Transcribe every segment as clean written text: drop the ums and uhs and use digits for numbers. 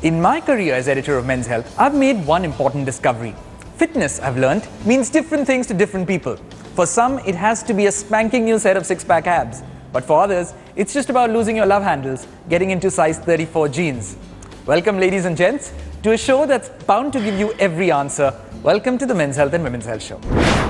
In my career as editor of Men's Health, I've made one important discovery. Fitness, I've learned, means different things to different people. For some, it has to be a spanking new set of six-pack abs. But for others, it's just about losing your love handles, getting into size 34 jeans. Welcome, ladies and gents, to a show that's bound to give you every answer. Welcome to the Men's Health and Women's Health Show.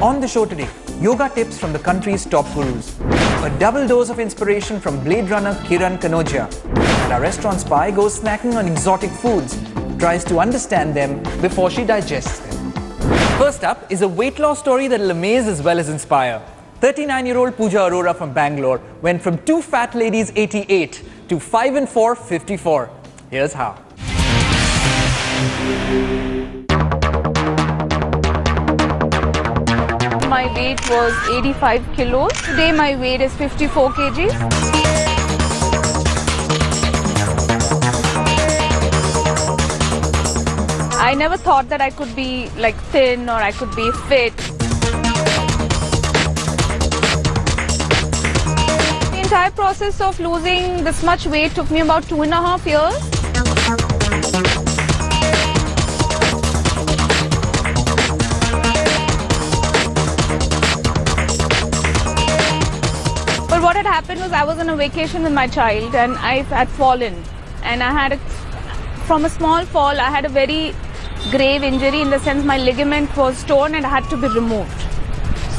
On the show today, yoga tips from the country's top gurus, a double dose of inspiration from Blade Runner Kiran and our restaurant spy goes snacking on exotic foods, tries to understand them before she digests them. First up is a weight loss story that will amaze as well as inspire. 39-year-old Pooja Arora from Bangalore went from 2 fat ladies 88 to 5 and 4 54. Here's how. My weight was 85 kilos. Today my weight is 54 kgs. I never thought that I could be like thin or I could be fit. The entire process of losing this much weight took me about 2.5 years. But what had happened was I was on a vacation with my child and I had fallen, and I had from a small fall I had a very grave injury, in the sense my ligament was torn and had to be removed.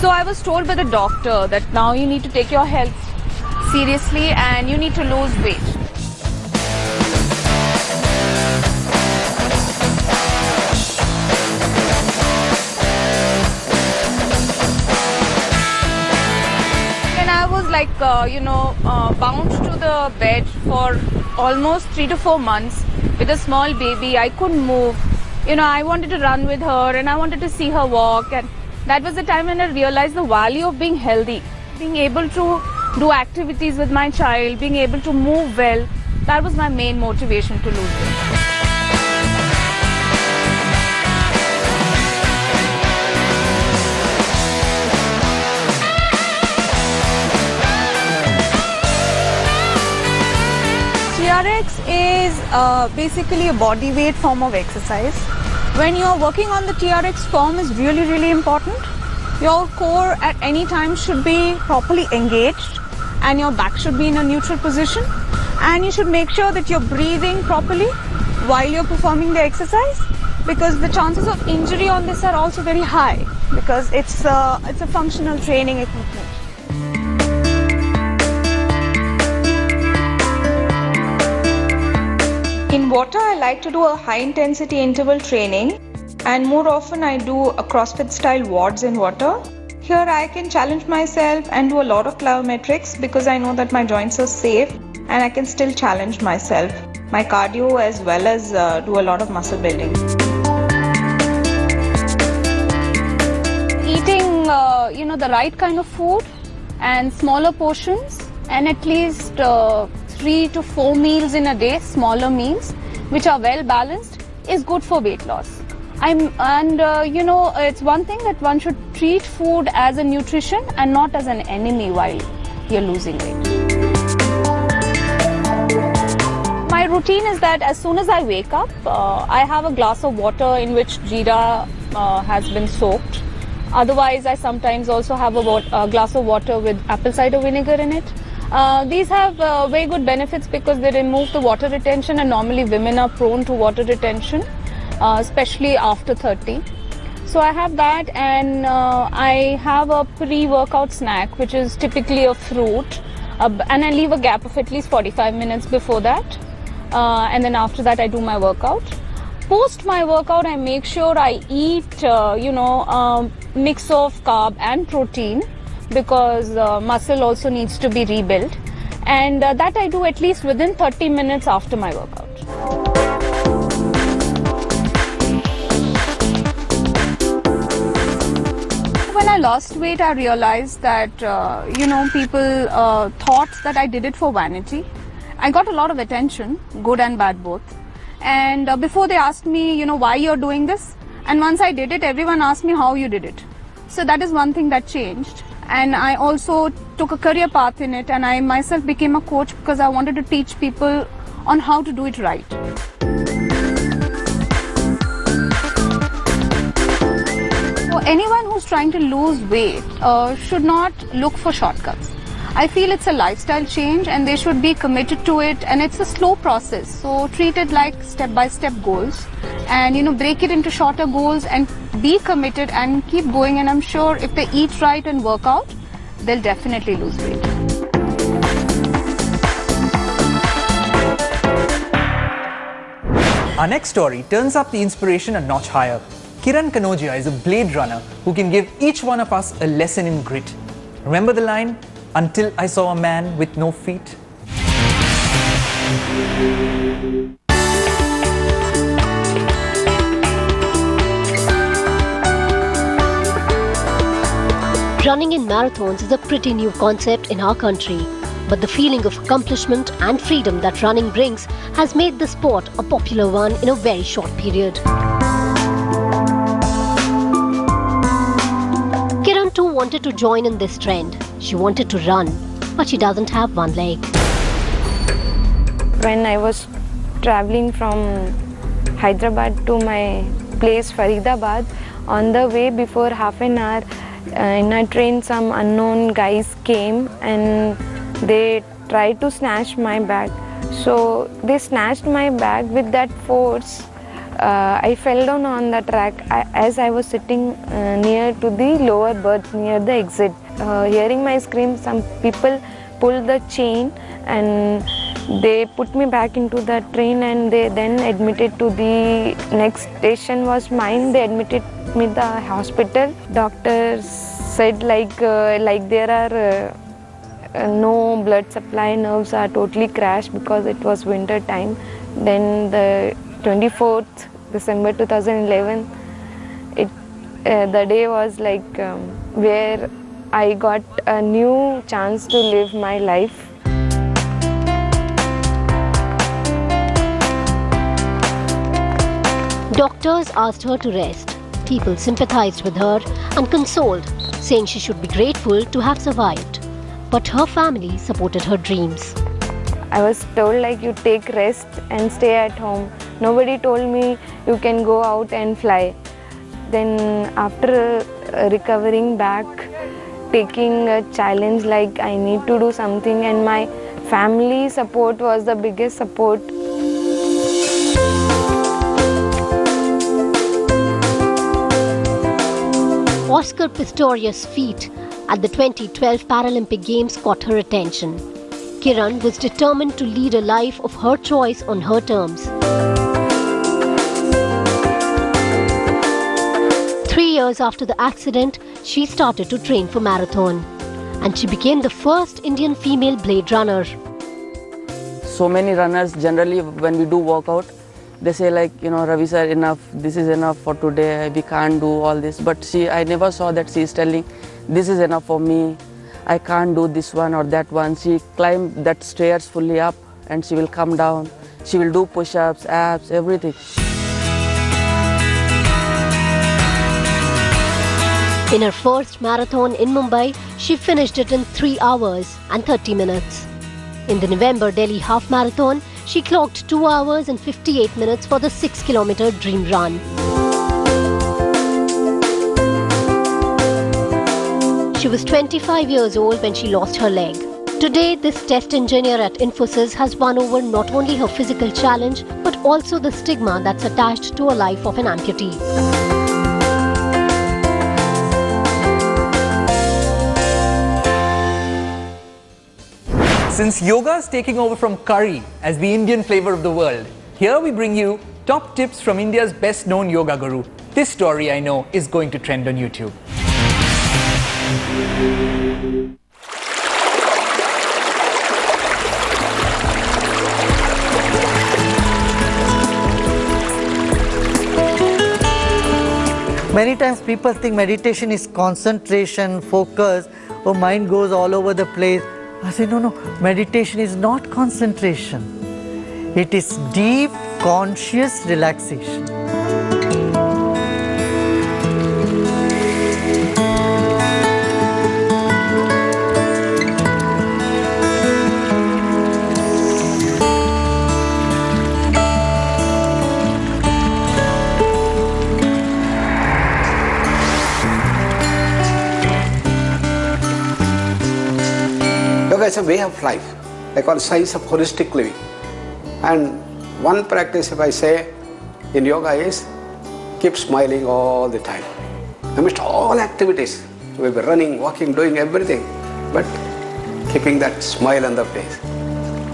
So I was told by the doctor that now you need to take your health seriously and you need to lose weight. Bound to the bed for almost 3 to 4 months with a small baby. I couldn't move. I wanted to run with her and I wanted to see her walk, and that was the time when I realized the value of being healthy. Being able to do activities with my child, being able to move well, that was my main motivation to lose weight. TRX is basically a body weight form of exercise. When you're working on the TRX form is really important. Your core at any time should be properly engaged and your back should be in a neutral position, and you should make sure that you're breathing properly while you're performing the exercise, because the chances of injury on this are also very high because it's a functional training equipment. In water, I like to do a high-intensity interval training, and more often I do a CrossFit-style WODs in water. Here I can challenge myself and do a lot of plyometrics because I know that my joints are safe and I can still challenge myself, my cardio, as well as do a lot of muscle building. Eating, the right kind of food and smaller portions, and at least 3 to 4 meals in a day, smaller meals, which are well balanced, is good for weight loss. It's one thing that one should treat food as a nutrition and not as an enemy while you're losing weight. My routine is that as soon as I wake up, I have a glass of water in which jeera has been soaked. Otherwise, I sometimes also have a glass of water with apple cider vinegar in it. These have very good benefits because they remove the water retention, and normally women are prone to water retention, especially after 30. So I have that, and I have a pre-workout snack which is typically a fruit, and I leave a gap of at least 45 minutes before that, and then after that I do my workout. Post my workout I make sure I eat a mix of carb and protein, because muscle also needs to be rebuilt, and that I do at least within 30 minutes after my workout. When I lost weight, I realized that people thought that I did it for vanity. I got a lot of attention, good and bad both, and before they asked me why you're doing this, and once I did it, everyone asked me how you did it. So that is one thing that changed. And I also took a career path in it, and I myself became a coach because I wanted to teach people on how to do it right. anyone who's trying to lose weight should not look for shortcuts. I feel it's a lifestyle change and they should be committed to it, and it's a slow process. So treat it like step-by-step goals and break it into shorter goals and be committed and keep going, and I'm sure if they eat right and work out, they'll definitely lose weight. Our next story turns up the inspiration a notch higher. Kiran Kanodia is a blade runner who can give each one of us a lesson in grit. Remember the line, "Until I saw a man with no feet"? Running in marathons is a pretty new concept in our country, but the feeling of accomplishment and freedom that running brings has made the sport a popular one in a very short period. Kiran too wanted to join in this trend. She wanted to run, but she doesn't have one leg. When I was traveling from Hyderabad to my place Faridabad, on the way before half an hour in a train some unknown guys came and they tried to snatch my bag. So they snatched my bag with that force. I fell down on the track as I was sitting near to the lower berth near the exit. Hearing my scream, some people pulled the chain and they put me back into the train, and they then admitted to the next station was mine. They admitted me to the hospital. Doctors said like there are no blood supply, nerves are totally crashed because it was winter time. Then the 24th December 2011, the day was like where I got a new chance to live my life. Doctors asked her to rest. People sympathized with her and consoled, saying she should be grateful to have survived. But her family supported her dreams. I was told like you take rest and stay at home. Nobody told me you can go out and fly. Then after recovering back, taking a challenge like I need to do something, and my family support was the biggest support. Oscar Pistorius' feat at the 2012 Paralympic Games caught her attention. Kiran was determined to lead a life of her choice on her terms. 3 years after the accident, she started to train for marathon, and she became the first Indian female blade runner. So many runners generally when we do workout, they say like, Ravi sir, enough, this is enough for today, we can't do all this. But I never saw that she is telling, this is enough for me, I can't do this one or that one. She climbed that stairs fully up and she will come down. She will do push-ups, abs, everything. In her first marathon in Mumbai, she finished it in 3 hours and 30 minutes. In the November Delhi half marathon, she clocked 2 hours and 58 minutes for the 6-kilometer dream run. She was 25 years old when she lost her leg. Today, this test engineer at Infosys has won over not only her physical challenge, but also the stigma that's attached to a life of an amputee. Since yoga is taking over from curry as the Indian flavor of the world, here we bring you top tips from India's best known yoga guru. This story I know is going to trend on YouTube. Many times people think meditation is concentration, focus, or mind goes all over the place. I say, no, meditation is not concentration. It is deep, conscious relaxation. as a way of life. I call science of holistic living. And one practice, if I say in yoga, is keep smiling all the time. Amidst all activities, we'll be running, walking, doing everything, but keeping that smile on the face.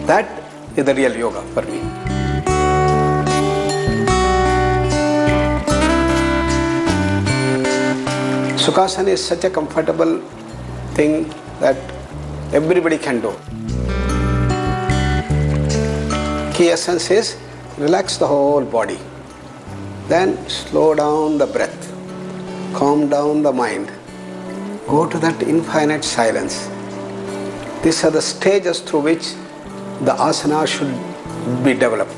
That is the real yoga for me. Sukhasana is such a comfortable thing that everybody can do. Key essence is relax the whole body. Then slow down the breath, calm down the mind, go to that infinite silence. These are the stages through which the asana should be developed.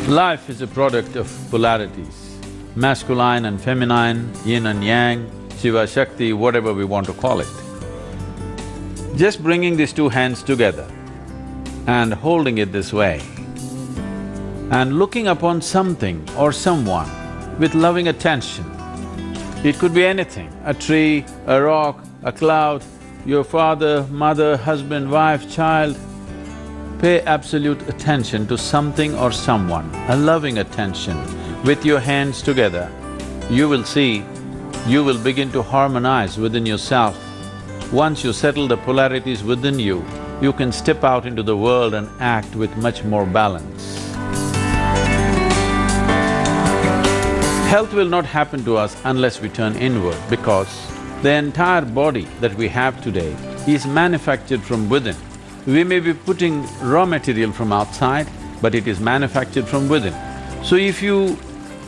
Life is a product of polarities, masculine and feminine, yin and yang, Shiva, Shakti, whatever we want to call it. Just bringing these two hands together and holding it this way and looking upon something or someone with loving attention. It could be anything, a tree, a rock, a cloud, your father, mother, husband, wife, child. Pay absolute attention to something or someone, a loving attention. With your hands together, you will see, you will begin to harmonize within yourself. Once you settle the polarities within you, you can step out into the world and act with much more balance. Health will not happen to us unless we turn inward, because the entire body that we have today is manufactured from within. We may be putting raw material from outside, but it is manufactured from within. So if you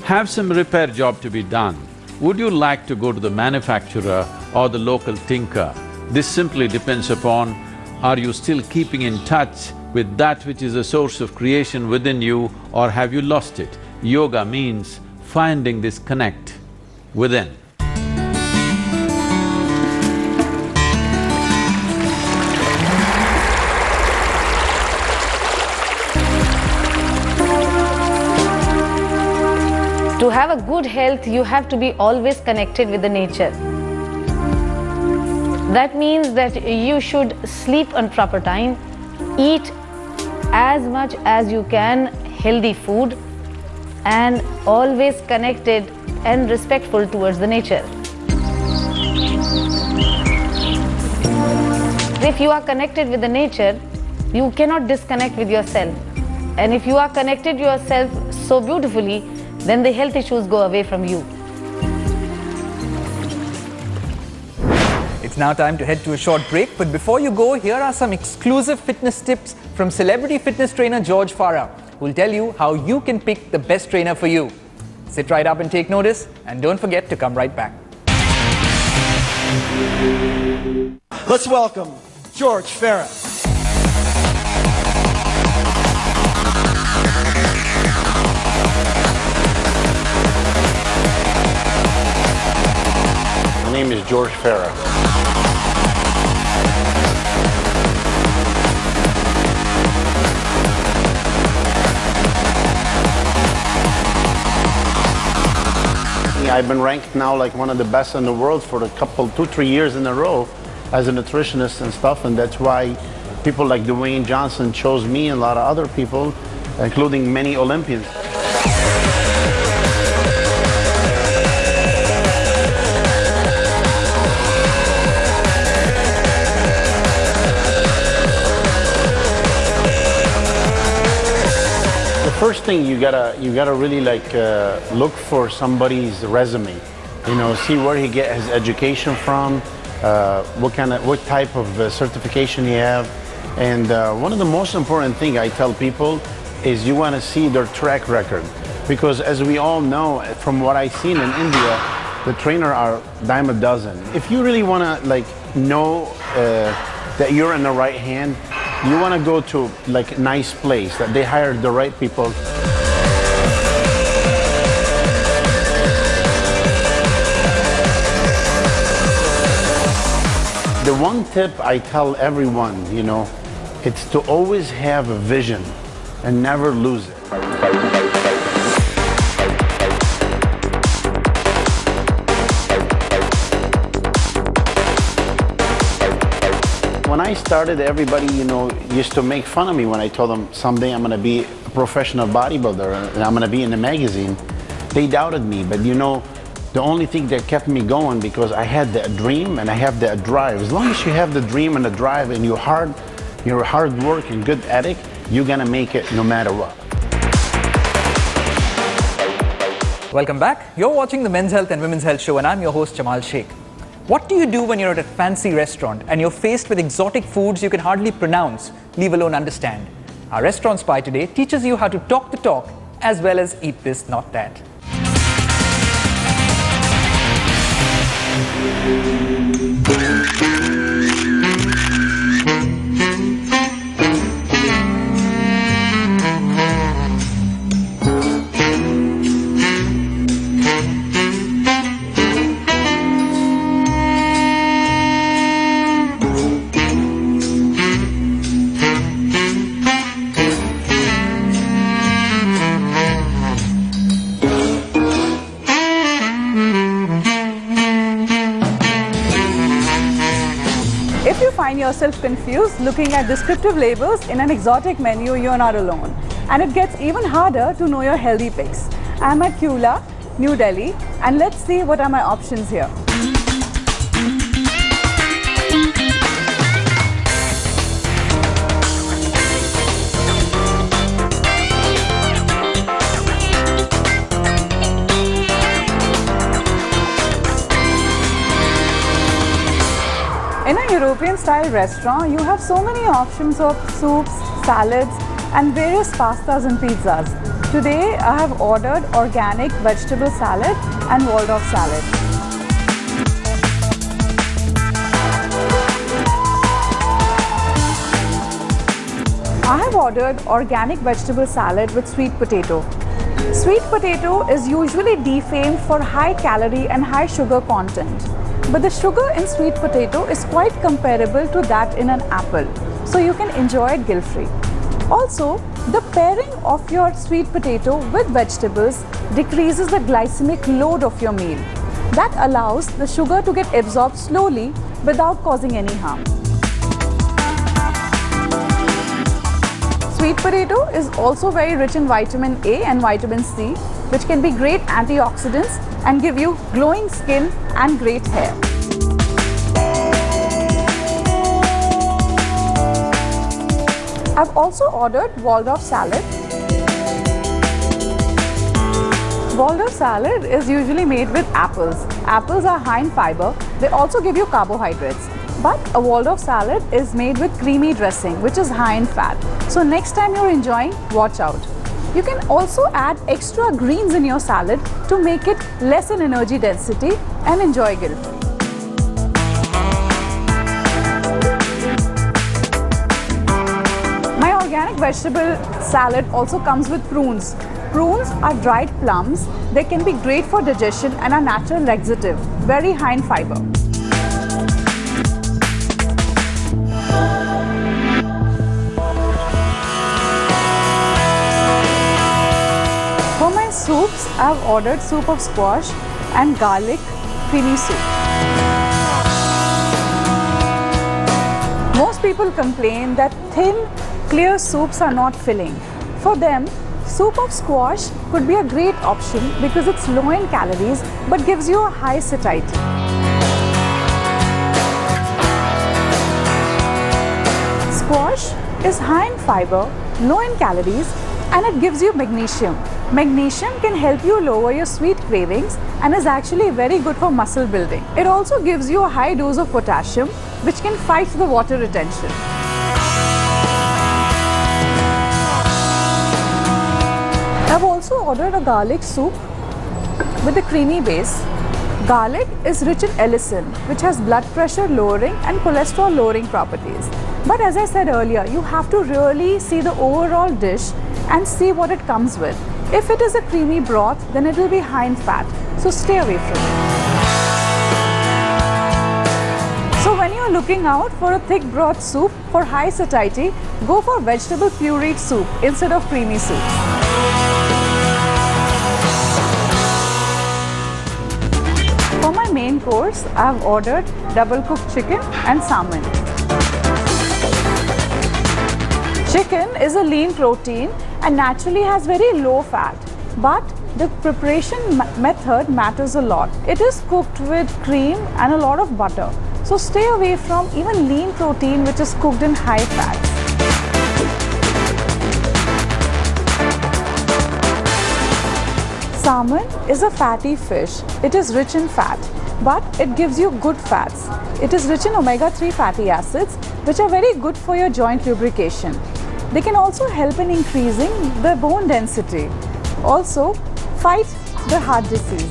have some repair job to be done, would you like to go to the manufacturer or the local tinker? This simply depends upon, are you still keeping in touch with that which is a source of creation within you, or have you lost it? Yoga means finding this connect within. To have a good health, you have to be always connected with the nature. That means that you should sleep on proper time, eat as much as you can healthy food, and always connected and respectful towards the nature. If you are connected with the nature, you cannot disconnect with yourself. And if you are connected yourself so beautifully, then the health issues go away from you. It's now time to head to a short break, but before you go, here are some exclusive fitness tips from celebrity fitness trainer George Farah, who will tell you how you can pick the best trainer for you. Sit right up and take notice, and don't forget to come right back. Let's welcome George Farah. My name is George Farah. I've been ranked now like one of the best in the world for a couple, 2-3 years in a row as a nutritionist and stuff, and that's why people like Dwayne Johnson chose me and a lot of other people, including many Olympians. First thing you gotta really like look for somebody's resume, you know, see where he get his education from, what type of certification he have, and one of the most important thing I tell people is you want to see their track record, because as we all know from what I've seen in India, the trainer are dime a dozen. If you really want to like know that you're in the right hand, you want to go to like a nice place, that they hired the right people. The one tip I tell everyone, you know, It's to always have a vision and never lose it. When I started, everybody, used to make fun of me when I told them someday I'm going to be a professional bodybuilder and I'm going to be in a magazine. They doubted me, but the only thing that kept me going because I had that dream and I have that drive. As long as you have the dream and the drive and you're hard work and good at it, you're going to make it no matter what. Welcome back. You're watching the Men's Health and Women's Health Show and I'm your host Jamal Sheikh. What do you do when you're at a fancy restaurant and you're faced with exotic foods you can hardly pronounce, leave alone understand? Our restaurant spy today teaches you how to talk the talk as well as eat this, not that. If you find yourself confused looking at descriptive labels in an exotic menu, you're not alone. And it gets even harder to know your healthy picks. I'm at Kula, New Delhi, and let's see what are my options here. In a European-style restaurant, you have so many options of soups, salads, and various pastas and pizzas. Today, I have ordered organic vegetable salad and Waldorf salad. I have ordered organic vegetable salad with sweet potato. Sweet potato is usually defamed for high calorie and high sugar content. But the sugar in sweet potato is quite comparable to that in an apple, so you can enjoy it guilt-free. Also, the pairing of your sweet potato with vegetables decreases the glycemic load of your meal. That allows the sugar to get absorbed slowly without causing any harm. Sweet potato is also very rich in vitamin A and vitamin C, which can be great antioxidants and give you glowing skin and great hair. I've also ordered Waldorf salad. Waldorf salad is usually made with apples. Apples are high in fiber. They also give you carbohydrates. But a Waldorf salad is made with creamy dressing, which is high in fat. So next time you're enjoying, watch out. You can also add extra greens in your salad to make it less in energy density and enjoy guilt-free. My organic vegetable salad also comes with prunes. Prunes are dried plums. They can be great for digestion and are natural laxative, very high in fiber. For my soups, I have ordered soup of squash and garlic creamy soup. Most people complain that thin, clear soups are not filling. For them, soup of squash could be a great option because it's low in calories but gives you a high satiety. Squash is high in fiber, low in calories, and it gives you magnesium. Magnesium can help you lower your sweet cravings and is actually very good for muscle building. It also gives you a high dose of potassium, which can fight the water retention. I've also ordered a garlic soup with a creamy base. Garlic is rich in allicin, which has blood pressure lowering and cholesterol lowering properties. But as I said earlier, you have to really see the overall dish and see what it comes with. If it is a creamy broth, then it will be high in fat, so stay away from it. So when you you're looking out for a thick broth soup for high satiety, go for vegetable pureed soup instead of creamy soup. For my main course, I have ordered double cooked chicken and salmon. Chicken is a lean protein and naturally has very low fat, but the preparation method matters a lot. It is cooked with cream and a lot of butter. So stay away from even lean protein which is cooked in high fat. Salmon is a fatty fish. It is rich in fat, but it gives you good fats. It is rich in omega-3 fatty acids, which are very good for your joint lubrication. They can also help in increasing the bone density. Also, fight the heart disease.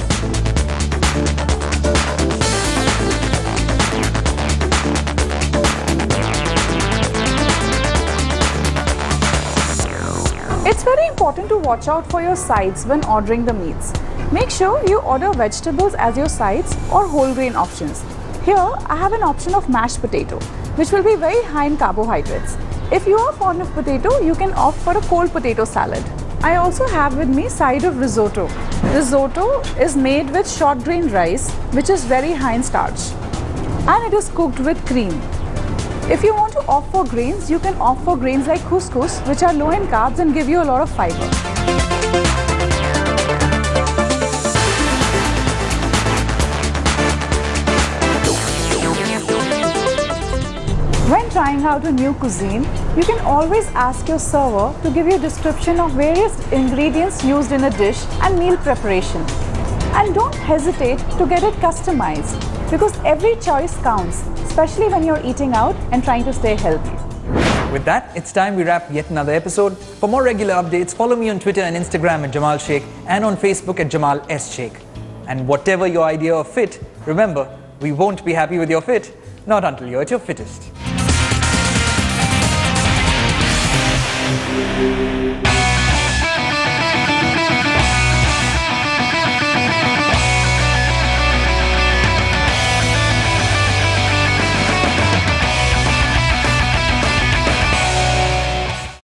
It's very important to watch out for your sides when ordering the meats. Make sure you order vegetables as your sides or whole grain options. Here, I have an option of mashed potato, which will be very high in carbohydrates. If you are fond of potato, you can opt for a cold potato salad. I also have with me side of risotto. Risotto is made with short grain rice, which is very high in starch, and it is cooked with cream. If you want to opt for grains, you can opt for grains like couscous, which are low in carbs and give you a lot of fiber. When trying out a new cuisine, you can always ask your server to give you a description of various ingredients used in a dish and meal preparation. And don't hesitate to get it customized, because every choice counts, especially when you're eating out and trying to stay healthy. With that, it's time we wrap yet another episode. For more regular updates, follow me on Twitter and Instagram at Jamal Sheikh and on Facebook at Jamal S. Sheikh. And whatever your idea of fit, remember, we won't be happy with your fit, not until you're at your fittest.